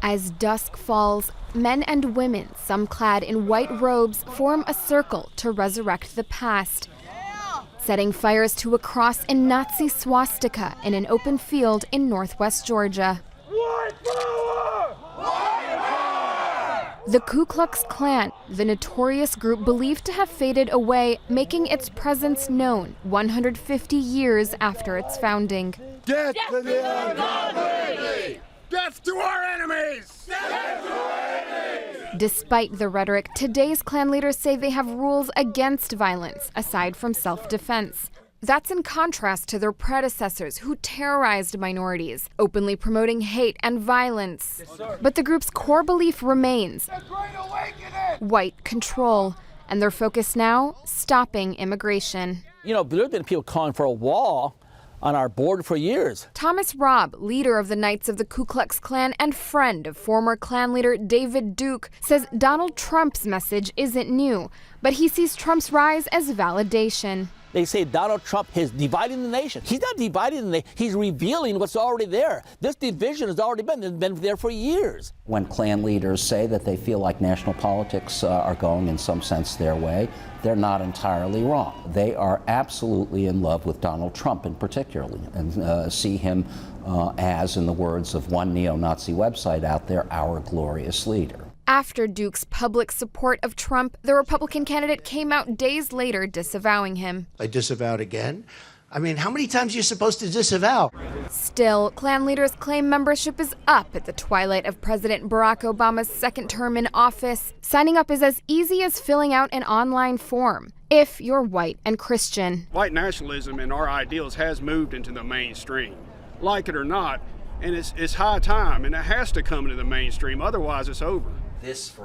As dusk falls, men and women, some clad in white robes, form a circle to resurrect the past, setting fires to a cross and Nazi swastika in an open field in northwest Georgia. White power! White power! The Ku Klux Klan, the notorious group believed to have faded away, making its presence known 150 years after its founding. Death to the ungodly! Death to our enemies! Death to our enemies! Despite the rhetoric, today's Klan leaders say they have rules against violence, aside from self-defense. That's in contrast to their predecessors who terrorized minorities, openly promoting hate and violence. But the group's core belief remains: white control. And their focus now, stopping immigration. You know, there have been people calling for a wall on our border for years. Thomas ROBB, leader of the Knights of the Ku Klux Klan and friend of former Klan leader David Duke, says Donald Trump's message isn't new, but he sees Trump's rise as validation. They say Donald Trump is dividing the nation. He's not dividing the nation, he's revealing what's already there. This division has already been there for years. When Klan leaders say that they feel like national politics are going in some sense their way, they're not entirely wrong. They are absolutely in love with Donald Trump in particular, and see him as, in the words of one neo-Nazi website out there, our glorious leader. After Duke's public support of Trump, the Republican candidate came out days later disavowing him. I disavowed again? I mean, how many times are you supposed to disavow? Still, Klan leaders claim membership is up at the twilight of President Barack Obama's second term in office. Signing up is as easy as filling out an online form, if you're white and Christian. White nationalism and our ideals has moved into the mainstream, like it or not, and it's high time, and it has to come into the mainstream, otherwise it's over.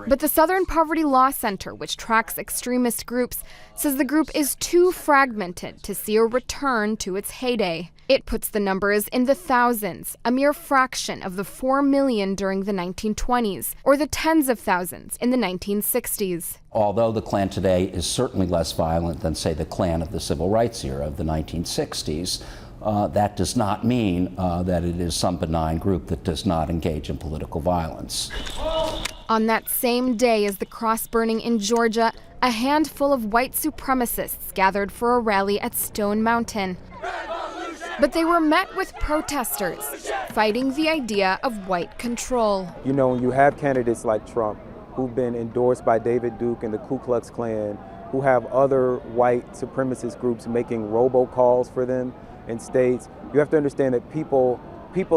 But the Southern Poverty Law Center, which tracks extremist groups, says the group is too fragmented to see a return to its heyday. It puts the numbers in the thousands, a mere fraction of the 4 million during the 1920s, or the tens of thousands in the 1960s. Although the Klan today is certainly less violent than, say, the Klan of the Civil Rights era of the 1960s, that does not mean that it is some benign group that does not engage in political violence. On that same day as the cross burning in Georgia, a handful of white supremacists gathered for a rally at Stone Mountain. But they were met with protesters fighting the idea of white control. You know, when you have candidates like Trump, who've been endorsed by David Duke and the Ku Klux Klan, who have other white supremacist groups making robocalls for them in states, you have to understand that people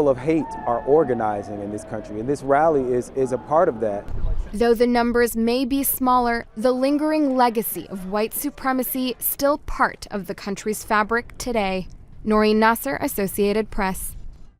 of hate are organizing in this country, and this rally is a part of that. Though the numbers may be smaller, the lingering legacy of white supremacy still part of the country's fabric today. Noreen Nasser, Associated Press.